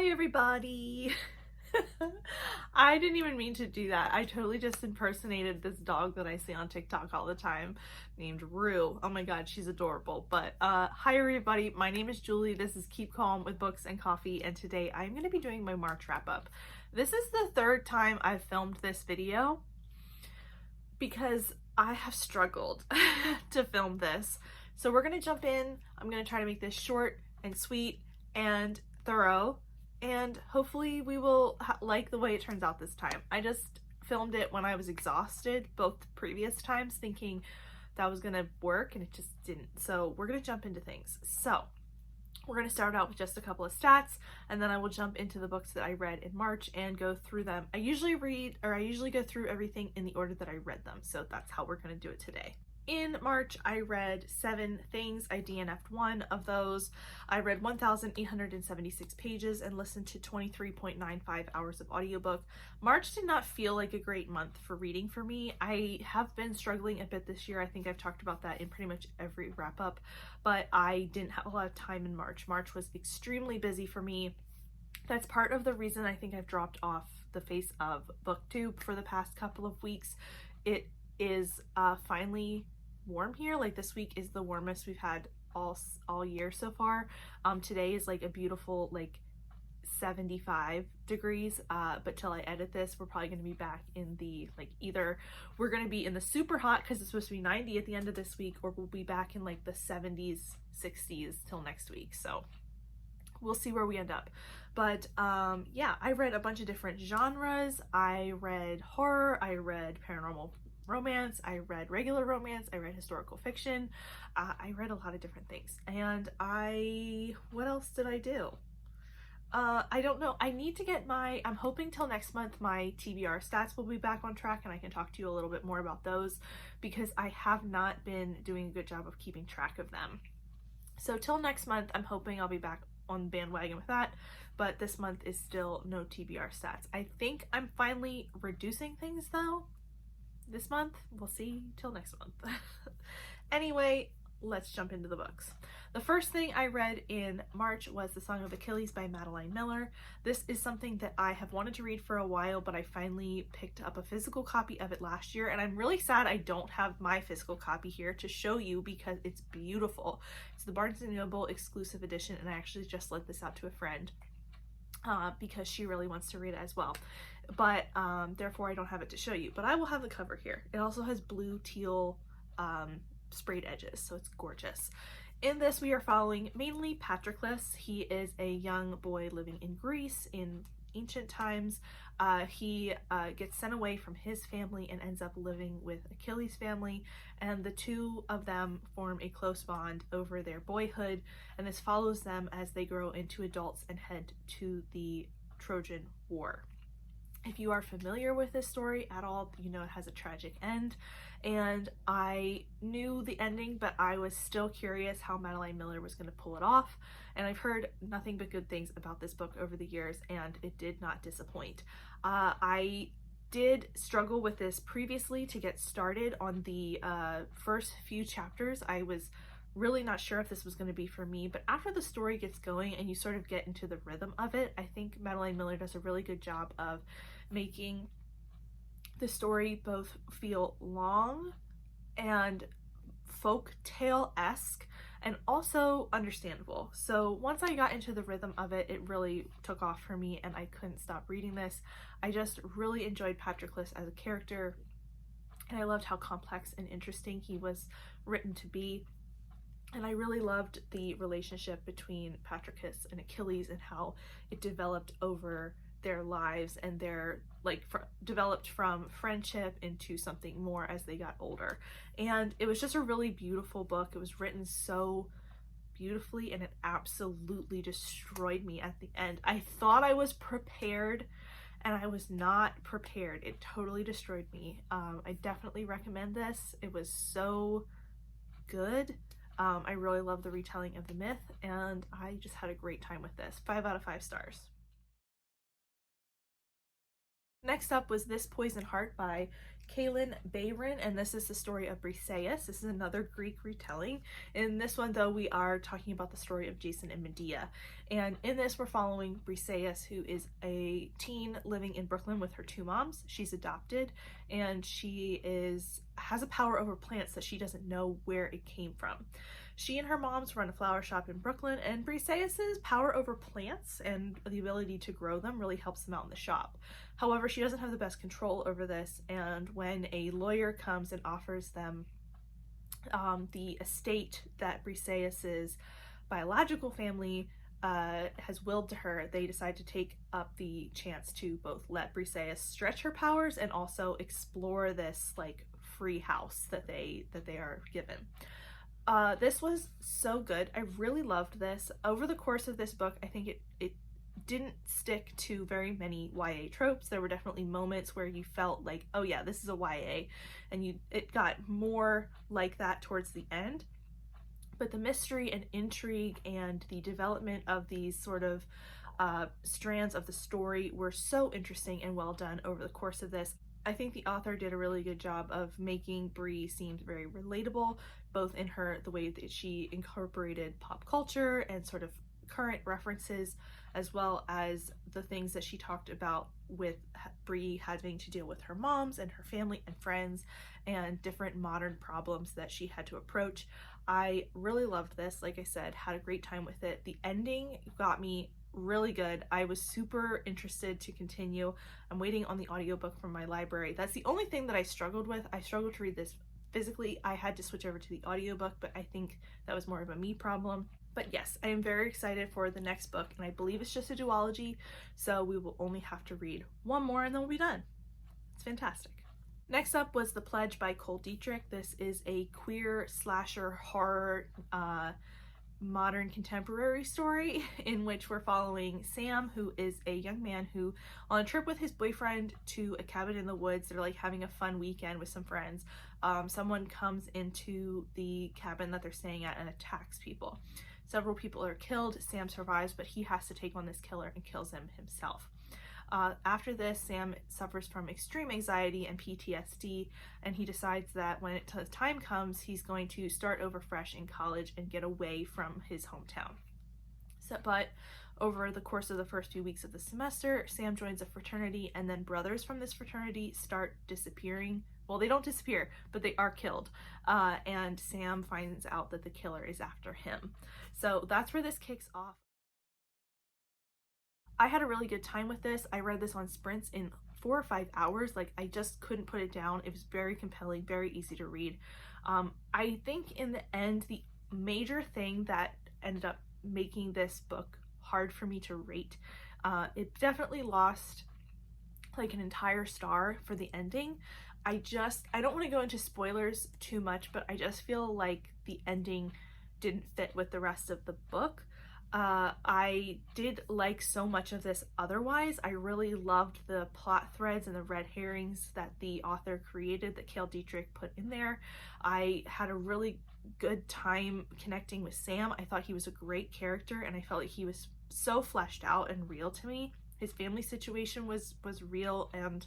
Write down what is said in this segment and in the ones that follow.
Hi everybody! I didn't even mean to do that. I totally just impersonated this dog that I see on TikTok all the time named Rue. Oh my god, she's adorable. But hi everybody, my name is Julie. This is Keep Calm with Books and Coffee, and today I'm going to be doing my March wrap-up. This is the third time I've filmed this video because I have struggled to film this. So we're going to jump in. I'm going to try to make this short and sweet and thorough, and hopefully we will like the way it turns out this time. I just filmed it when I was exhausted both previous times, thinking that was gonna work, and it just didn't. So we're gonna jump into things. So we're gonna start out with just a couple of stats, and then I will jump into the books that I read in March and go through them. I usually go through everything in the order that I read them, so that's how we're gonna do it today. In March, I read 7 things. I DNF'd 1 of those. I read 1,876 pages and listened to 23.95 hours of audiobook. March did not feel like a great month for reading for me. I have been struggling a bit this year. I think I've talked about that in pretty much every wrap-up, but I didn't have a lot of time in March. March was extremely busy for me. That's part of the reason I think I've dropped off the face of BookTube for the past couple of weeks. It is finally warm here. Like, this week is the warmest we've had all year so far. Today is like a beautiful like 75 degrees, but till I edit this, we're probably going to be back in the either we're going to be in the super hot because it's supposed to be 90 at the end of this week, or we'll be back in like the 70s 60s till next week. So we'll see where we end up. But yeah, I read a bunch of different genres. I read horror, I read paranormal romance, I read regular romance, I read historical fiction. I read a lot of different things. And what else did I do? I don't know. I need to get I'm hoping till next month my TBR stats will be back on track and I can talk to you a little bit more about those, because I have not been doing a good job of keeping track of them. So till next month, I'm hoping I'll be back on the bandwagon with that, but this month is still no TBR stats. I think I'm finally reducing things though this month. We'll see till next month. Anyway, let's jump into the books. The first thing I read in March was The Song of Achilles by Madeline Miller. This is something that I have wanted to read for a while, but I finally picked up a physical copy of it last year, and I'm really sad I don't have my physical copy here to show you because it's beautiful. It's the Barnes & Noble exclusive edition, and I actually just lent this out to a friend because she really wants to read it as well. But therefore I don't have it to show you, but I will have the cover here. It also has blue teal sprayed edges, so it's gorgeous. In this, we are following mainly Patroclus. He is a young boy living in Greece in ancient times. He gets sent away from his family and ends up living with Achilles' family, and the two of them form a close bond over their boyhood, and this follows them as they grow into adults and head to the Trojan War. If you are familiar with this story at all, you know it has a tragic end, and I knew the ending, but I was still curious how Madeline Miller was going to pull it off, and I've heard nothing but good things about this book over the years, and it did not disappoint. I did struggle with this previously to get started on the first few chapters. I was really not sure if this was going to be for me, but after the story gets going and you sort of get into the rhythm of it, I think Madeline Miller does a really good job of making the story both feel long and folktale-esque and also understandable. So once I got into the rhythm of it, it really took off for me and I couldn't stop reading this. I just really enjoyed Patroclus as a character, and I loved how complex and interesting he was written to be. And I really loved the relationship between Patroclus and Achilles and how it developed over their lives, and their developed from friendship into something more as they got older. And it was just a really beautiful book. It was written so beautifully, and it absolutely destroyed me at the end. I thought I was prepared, and I was not prepared. It totally destroyed me. I definitely recommend this. It was so good. I really love the retelling of the myth, and I just had a great time with this. 5 out of 5 stars. Next up was This Poison Heart by Kalynn, Bayron, and this is the story of Briseis. This is another Greek retelling. In this one, though, we are talking about the story of Jason and Medea. And in this, we're following Briseis, who is a teen living in Brooklyn with her two moms. She's adopted, and she has a power over plants that she doesn't know where it came from. She and her moms run a flower shop in Brooklyn, and Briseis's power over plants and the ability to grow them really helps them out in the shop. However, she doesn't have the best control over this, and when a lawyer comes and offers them the estate that Briseis's biological family has willed to her, they decide to take up the chance to both let Briseis stretch her powers and also explore this like free house that they are given. This was so good. I really loved this. Over the course of this book, I think it didn't stick to very many YA tropes. There were definitely moments where you felt like, oh yeah, this is a YA, and it got more like that towards the end. But the mystery and intrigue and the development of these sort of strands of the story were so interesting and well done over the course of this. I think the author did a really good job of making Bri seem very relatable, both in the way that she incorporated pop culture and sort of current references, as well as the things that she talked about with Bri having to deal with her moms and her family and friends and different modern problems that she had to approach. I really loved this. Like I said, had a great time with it. The ending got me really good. I was super interested to continue. I'm waiting on the audiobook from my library. That's the only thing that I struggled with. I struggled to read this physically. I had to switch over to the audiobook, but I think that was more of a me problem. But yes, I am very excited for the next book, and I believe it's just a duology, so we will only have to read one more and then we'll be done. It's fantastic. Next up was The Pledge by Dietrich. This is a queer slasher horror modern contemporary story in which we're following Sam, who is a young man who, on a trip with his boyfriend to a cabin in the woods, they're like having a fun weekend with some friends. Someone comes into the cabin that they're staying at and attacks people. Several people are killed. Sam survives, but he has to take on this killer and kills him himself. After this, Sam suffers from extreme anxiety and PTSD, and he decides that when the time comes, he's going to start over fresh in college and get away from his hometown. But over the course of the first few weeks of the semester, Sam joins a fraternity, and then brothers from this fraternity start disappearing. Well, they don't disappear, but they are killed, and Sam finds out that the killer is after him. So that's where this kicks off. I had a really good time with this. I read this on sprints in 4 or 5 hours. Like, I just couldn't put it down. It was very compelling, very easy to read. I think in the end, the major thing that ended up making this book hard for me to rate, it definitely lost like an entire star for the ending. I don't want to go into spoilers too much, but I just feel like the ending didn't fit with the rest of the book. I did like so much of this otherwise. I really loved the plot threads and the red herrings that the author created, that Cale Dietrich put in there. I had a really good time connecting with Sam. I thought he was a great character, and I felt like he was so fleshed out and real to me. His family situation was real, and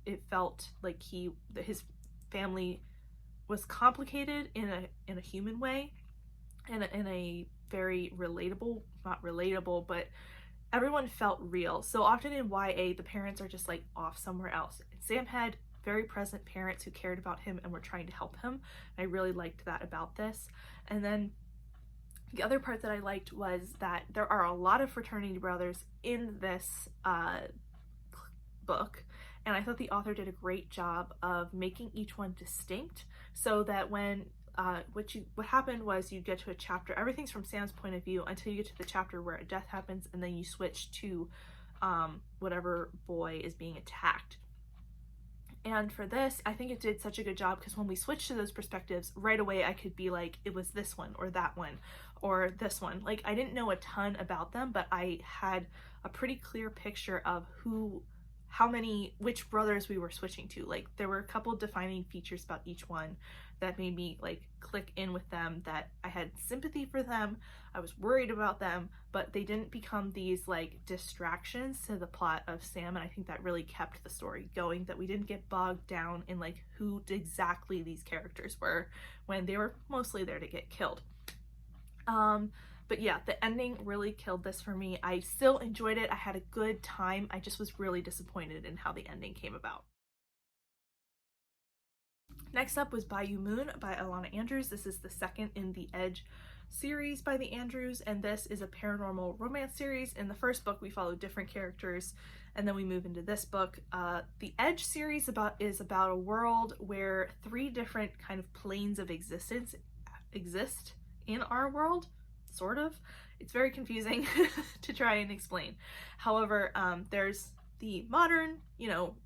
it felt like his family was complicated in a human way, in a very relatable, not relatable, but everyone felt real. So often in YA, the parents are just like off somewhere else. Sam had very present parents who cared about him and were trying to help him. I really liked that about this. And then the other part that I liked was that there are a lot of fraternity brothers in this book, and I thought the author did a great job of making each one distinct, so that when what happened was you get to a chapter, everything's from Sam's point of view until you get to the chapter where a death happens, and then you switch to whatever boy is being attacked. And for this, I think it did such a good job, because when we switched to those perspectives, right away I could be like, it was this one or that one or this one. Like, I didn't know a ton about them, but I had a pretty clear picture of who which brothers we were switching to. Like, there were a couple defining features about each one that made me like click in with them, that I had sympathy for them, I was worried about them, but they didn't become these like distractions to the plot of Sam. And I think that really kept the story going, that we didn't get bogged down in like who exactly these characters were when they were mostly there to get killed. But yeah, the ending really killed this for me. I still enjoyed it. I had a good time. I just was really disappointed in how the ending came about. Next up was Bayou Moon by Ilona Andrews. This is the second in the Edge series by the Andrews, and this is a paranormal romance series. In the first book, we follow different characters, and then we move into this book. The Edge series is about a world where 3 different kind of planes of existence exist in our world, sort of. It's very confusing to try and explain. However, there's the modern,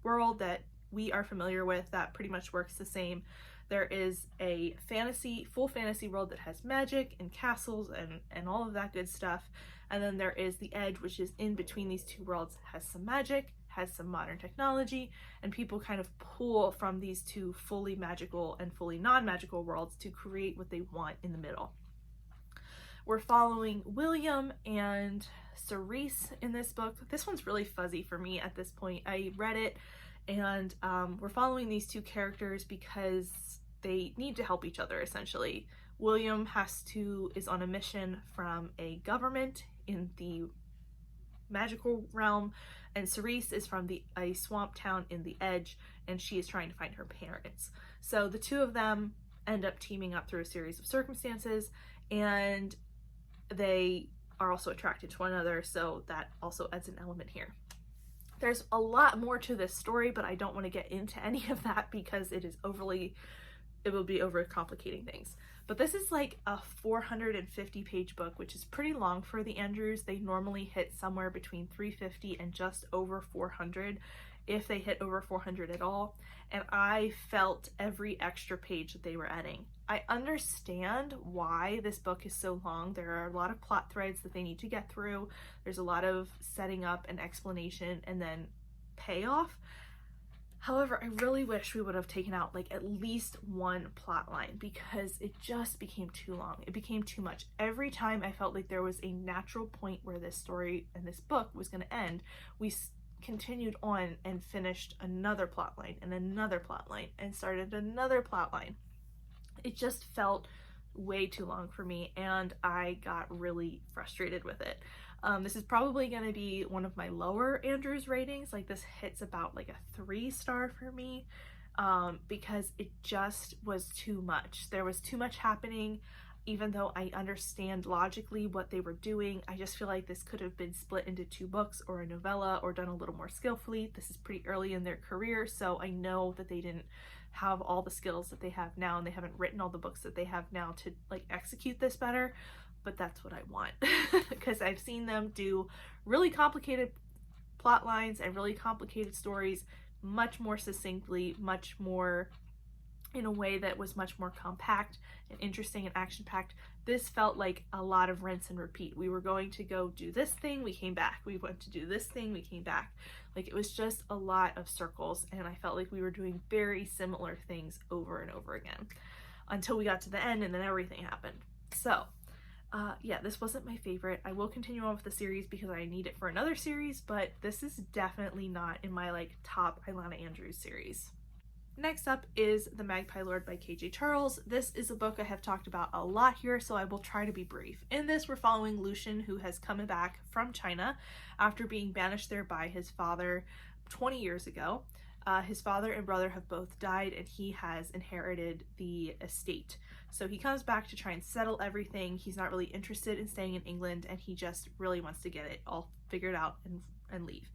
world that we are familiar with that pretty much works the same. There is a full fantasy world that has magic and castles and all of that good stuff. And then there is the Edge, which is in between these 2 worlds, has some magic, has some modern technology, and people kind of pull from these 2 fully magical and fully non-magical worlds to create what they want in the middle. We're following William and Cerise in this book. This one's really fuzzy for me at this point. I read it, and we're following these 2 characters because they need to help each other, essentially. William is on a mission from a government in the magical realm, and Cerise is from a swamp town in the Edge, and she is trying to find her parents. So the 2 of them end up teaming up through a series of circumstances, and they are also attracted to one another, so that also adds an element here. There's a lot more to this story, but I don't want to get into any of that because it will be overcomplicating things. But this is like a 450-page book, which is pretty long for the Andrews. They normally hit somewhere between 350 and just over 400, if they hit over 400 at all. And I felt every extra page that they were adding. I understand why this book is so long. There are a lot of plot threads that they need to get through. There's a lot of setting up and explanation and then payoff. However, I really wish we would have taken out like at least one plot line, because it just became too long. It became too much. Every time I felt like there was a natural point where this story and this book was going to end, we continued on and finished another plot line and another plot line and started another plot line. It just felt way too long for me, and I got really frustrated with it. This is probably going to be one of my lower Andrews ratings. Like, this hits about like a 3-star for me, because it just was too much. There was too much happening. Even though I understand logically what they were doing, I just feel like this could have been split into 2 books or a novella, or done a little more skillfully. This is pretty early in their career, so I know that they didn't have all the skills that they have now, and they haven't written all the books that they have now to like execute this better. But that's what I want, because I've seen them do really complicated plot lines and really complicated stories much more succinctly, much more in a way that was much more compact and interesting and action-packed. This felt like a lot of rinse and repeat. We were going to go do this thing, we came back. We went to do this thing, we came back. Like, it was just a lot of circles, and I felt like we were doing very similar things over and over again until we got to the end, and then everything happened. So yeah, this wasn't my favorite. I will continue on with the series because I need it for another series, but this is definitely not in my like top Ilona Andrews series. Next up is The Magpie Lord by KJ Charles. This is a book I have talked about a lot here, so I will try to be brief. In this, we're following Lucian, who has come back from China after being banished there by his father 20 years ago. His father and brother have both died, and he has inherited the estate. So he comes back to try and settle everything. He's not really interested in staying in England, and he just really wants to get it all figured out and leave.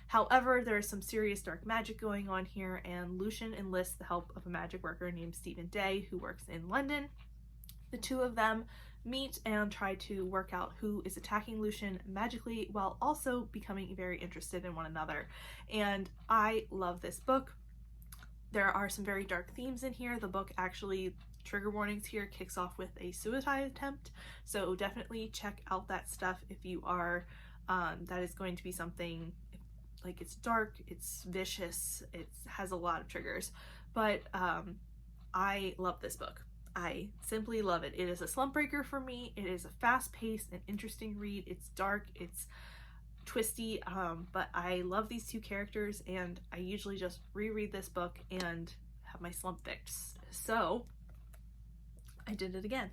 However, there is some serious dark magic going on here, and Lucian enlists the help of a magic worker named Stephen Day, who works in London. The 2 of them meet and try to work out who is attacking Lucian magically, while also becoming very interested in one another. And I love this book. There are some very dark themes in here. The book actually, trigger warnings here, kicks off with a suicide attempt, so definitely check out that stuff if you are, that is going to be something Like, it's dark, it's vicious, it has a lot of triggers, but I love this book. I simply love it. It is a slump breaker for me. It is a fast-paced and interesting read. It's dark, it's twisty, but I love these two characters, and I usually just reread this book and have my slump fixed. So I did it again.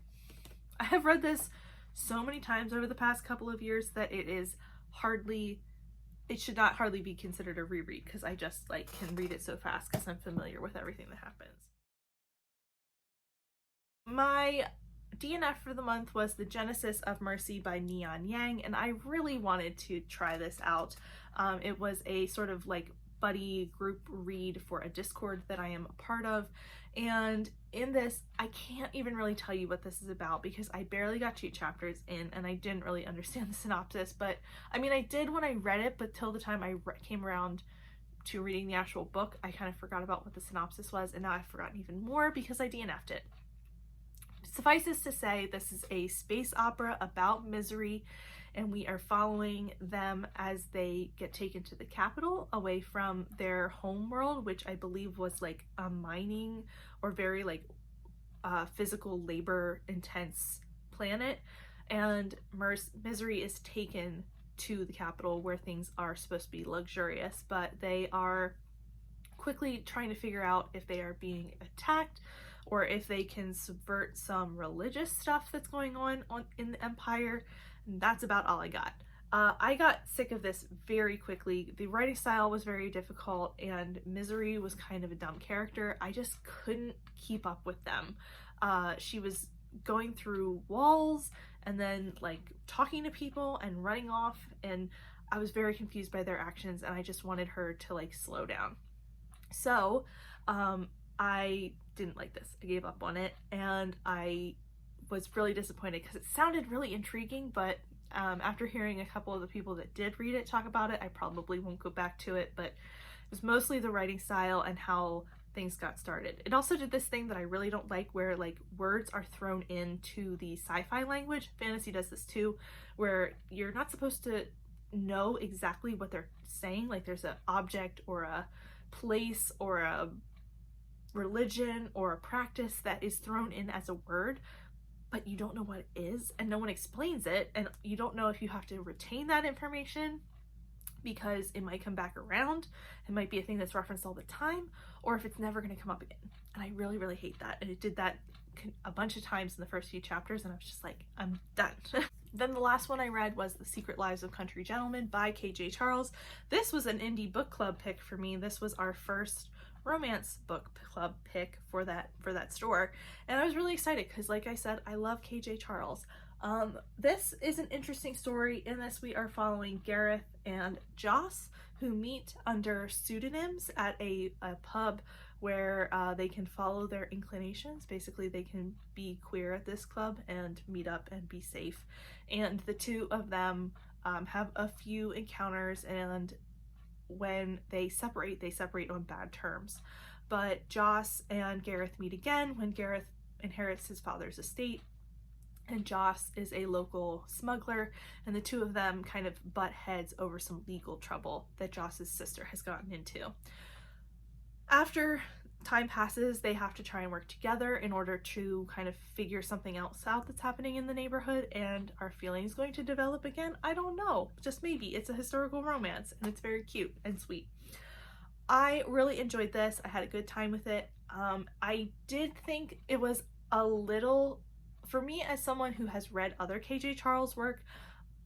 I have read this so many times over the past couple of years that it should not hardly be considered a reread, because I just like can read it so fast because I'm familiar with everything that happens. My DNF for the month was The Genesis of Mercy by Neon Yang, and I really wanted to try this out. It was a sort of like buddy group read for a Discord that I am a part of, and in this I can't even really tell you what this is about because I barely got 2 chapters in and I didn't really understand the synopsis. But I mean, I did when I read it, but till the time I came around to reading the actual book, I kind of forgot about what the synopsis was, and now I've forgotten even more because I DNF'd it. Suffices to say, this is a space opera about misery, and we are following them as they get taken to the capital, away from their home world, which I believe was like a mining or very like physical labor intense planet, and misery is taken to the capital where things are supposed to be luxurious, but they are quickly trying to figure out if they are being attacked or if they can subvert some religious stuff that's going on in the Empire. And that's about all I got. I got sick of this very quickly. The writing style was very difficult, and Misery was kind of a dumb character. I just couldn't keep up with them. She was going through walls and then like talking to people and running off, and I was very confused by their actions, and I just wanted her to like slow down. So I didn't like this. I gave up on it, and I was really disappointed because it sounded really intriguing, but after hearing a couple of the people that did read it talk about it, I probably won't go back to it. But it was mostly the writing style and how things got started. It also did this thing that I really don't like, where like words are thrown into the sci-fi language. Fantasy does this too, where you're not supposed to know exactly what they're saying. Like, there's an object or a place or a religion or a practice that is thrown in as a word, but you don't know what it is, and no one explains it, and you don't know if you have to retain that information because it might come back around. It might be a thing that's referenced all the time, or if it's never going to come up again. And I really, really hate that. And it did that a bunch of times in the first few chapters, and I was just like, I'm done. Then the last one I read was The Secret Lives of Country Gentlemen by KJ Charles. This was an indie book club pick for me. This was our first romance book club pick for that store, and I was really excited because, like I said, I love KJ Charles. This is an interesting story. In this, we are following Gareth and Joss, who meet under pseudonyms at a pub where they can follow their inclinations. Basically, they can be queer at this club and meet up and be safe. And the two of them have a few encounters, and when they separate on bad terms. But Joss and Gareth meet again when Gareth inherits his father's estate, and Joss is a local smuggler, and the two of them kind of butt heads over some legal trouble that Joss's sister has gotten into. After time passes, they have to try and work together in order to kind of figure something else out that's happening in the neighborhood. And are feelings going to develop again? I don't know. Just maybe. It's a historical romance, and it's very cute and sweet. I really enjoyed this. I had a good time with it. I did think it was a little, for me as someone who has read other KJ Charles work,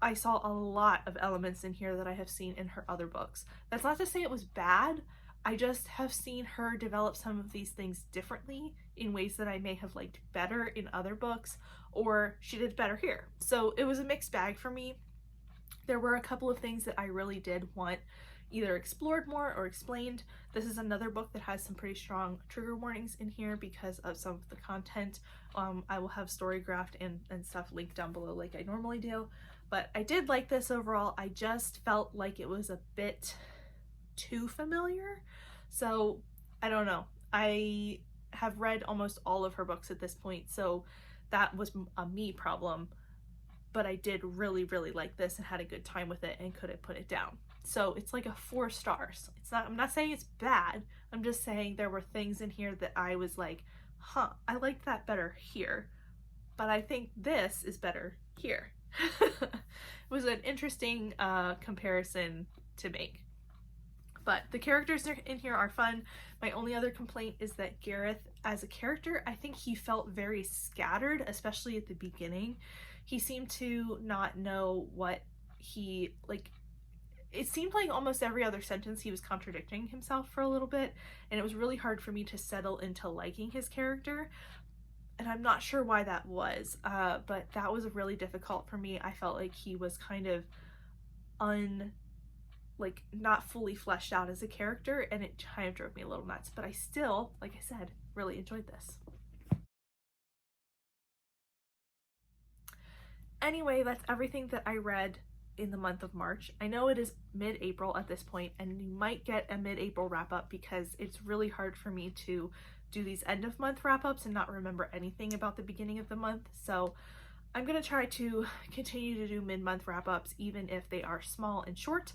I saw a lot of elements in here that I have seen in her other books. That's not to say it was bad. I just have seen her develop some of these things differently in ways that I may have liked better in other books, or she did better here. So it was a mixed bag for me. There were a couple of things that I really did want either explored more or explained. This is another book that has some pretty strong trigger warnings in here because of some of the content. I will have Storygraphed and stuff linked down below like I normally do. But I did like this overall. I just felt like it was a bit too familiar. So I don't know. I have read almost all of her books at this point, so that was a me problem. but I did really, really like this and had a good time with it and couldn't put it down. So it's like a 4 stars. I'm not saying it's bad. I'm just saying there were things in here that I was like, huh, I liked that better here, but I think this is better here. It was an interesting comparison to make. But the characters in here are fun. My only other complaint is that Gareth, as a character, I think he felt very scattered, especially at the beginning. He seemed to not know what he, like, it seemed like almost every other sentence he was contradicting himself for a little bit, and it was really hard for me to settle into liking his character. And I'm not sure why that was, but that was really difficult for me. I felt like he was kind of not fully fleshed out as a character, and it kind of drove me a little nuts, but I still, like I said, really enjoyed this. Anyway, that's everything that I read in the month of March. I know it is mid-April at this point, and you might get a mid-April wrap-up because it's really hard for me to do these end-of-month wrap-ups and not remember anything about the beginning of the month. So I'm going to try to continue to do mid-month wrap-ups even if they are small and short.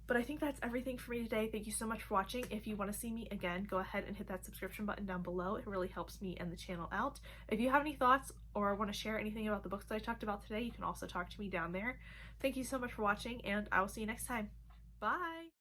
But I think that's everything for me today. Thank you so much for watching. If you want to see me again, go ahead and hit that subscription button down below. It really helps me and the channel out. If you have any thoughts or want to share anything about the books that I talked about today, you can also talk to me down there. Thank you so much for watching, and I will see you next time. Bye!